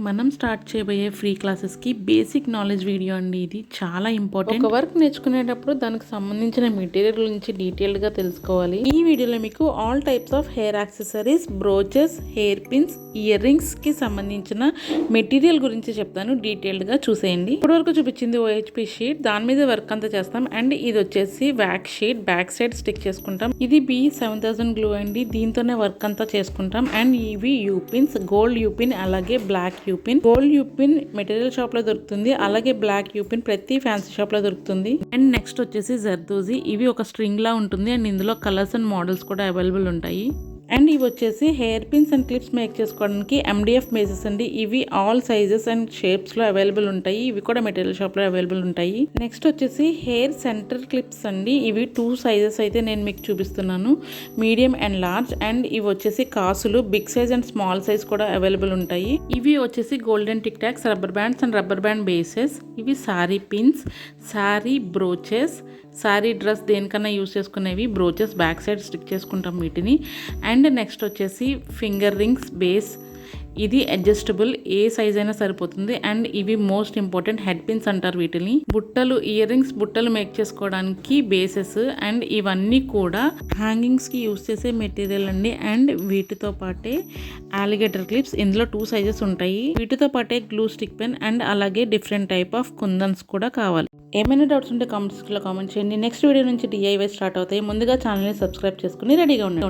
మనం స్టార్ట్ చేయబోయే ఫ్రీ క్లాసెస్కి బేసిక్ నాలెడ్జ్ వీడియో అండి. ఇది చాలా ఇంపార్టెంట్. ఒక వర్క్ నేర్చుకునేటప్పుడు దానికి సంబంధించిన మెటీరియల్ గురించి డీటెయిల్డ్గా తెలుసుకోవాలి. ఈ వీడియోలో మీకు all types of hair accessories, brooches, hair pins, ear రింగ్స్కి సంబంధించిన మెటీరియల్ గురించి చెప్తాను. డీటెయిల్డ్గా చూసేయండి. ఇప్పటివరకు చూపించింది OHP షీట్, దాని మీద వర్క్ అంతా చేస్తాం. అండ్ ఇది వచ్చేసి wax sheet, back side stick చేసుకుంటాం. ఇది B7000 గ్లూ అండి, దీంతోనే వర్క్ అంతా చేసుకుంటాం. అండ్ ఇవి యూపిన్స్, గోల్డ్ యూపిన్ అలాగే బ్లాక్ యూపిన్. గోల్డ్ యూపిన్ మెటీరియల్ షాప్ లో దొరుకుతుంది, అలాగే బ్లాక్ యూపిన్ ప్రతి ఫ్యాన్సీ షాప్ లో దొరుకుతుంది. అండ్ నెక్స్ట్ వచ్చేసి జర్దోజీ, ఇవి ఒక స్ట్రింగ్ లా ఉంటుంది. అండ్ ఇందులో కలర్స్ అండ్ మోడల్స్ కూడా అవైలబుల్ ఉంటాయి. అండ్ ఇవి వచ్చేసి hair pins and clips make చేసుకోవడానికి MDF మేజెస్ అండి. ఇవి ఆల్ సైజెస్ అండ్ షేప్స్ లో అవైలబుల్ ఉంటాయి. ఇవి కూడా మెటీరియల్ షాప్ లో అవైలబుల్ ఉంటాయి. నెక్స్ట్ వచ్చేసి హెయిర్ సెంటర్ క్లిప్స్ అండి. ఇవి 2 సైజెస్ అయితే నేను మీకు చూపిస్తున్నాను, మీడియం అండ్ లార్జ్. అండ్ ఇవి వచ్చేసి కాసులు, big size and small size కూడా అవైలబుల్ ఉంటాయి. ఇవి వచ్చేసి golden tic tacs, rubber bands and rubber band bases. ఇవి sari pins, sari brooches, sari dress దేనికన్నా యూస్ చేసుకునేవి బ్రోచెస్, బ్యాక్ సైడ్ స్టిక్ చేసుకుంటాం వీటిని. అండ్ నెక్స్ట్ వచ్చేసి ఫింగర్ రింగ్స్ బేస్, ఇది అడ్జస్టబుల్, ఏ సైజ్ అయినా సరిపోతుంది. అండ్ ఇవి మోస్ట్ ఇంపార్టెంట్ హెడ్ పిన్స్ అంటారు వీటిని. బుట్టలు, ఇయర్ రింగ్స్ బుట్టలు మేక్ చేసుకోవడానికి బేసెస్. అండ్ ఇవన్నీ కూడా హ్యాంగింగ్స్ కి యూస్ చేసే మెటీరియల్ అండి. అండ్ వీటితో పాటే అలిగేటర్ క్లిప్స్, ఇందులో 2 సైజెస్ ఉంటాయి. వీటితో పాటే గ్లూ స్టిక్ పెన్ అండ్ అలాగే డిఫరెంట్ టైప్ ఆఫ్ కుందన్స్ కూడా కావాలి. ఏమైనా డౌట్స్ ఉంటే కామెంట్స్లో కామెంట్ చేయండి. నెక్స్ట్ వీడియో నుంచి DIY స్టార్ట్ అవుతాయి. ముందుగా ఛానల్ని సబ్స్క్రైబ్ చేసుకుని రెడీగా ఉండండి.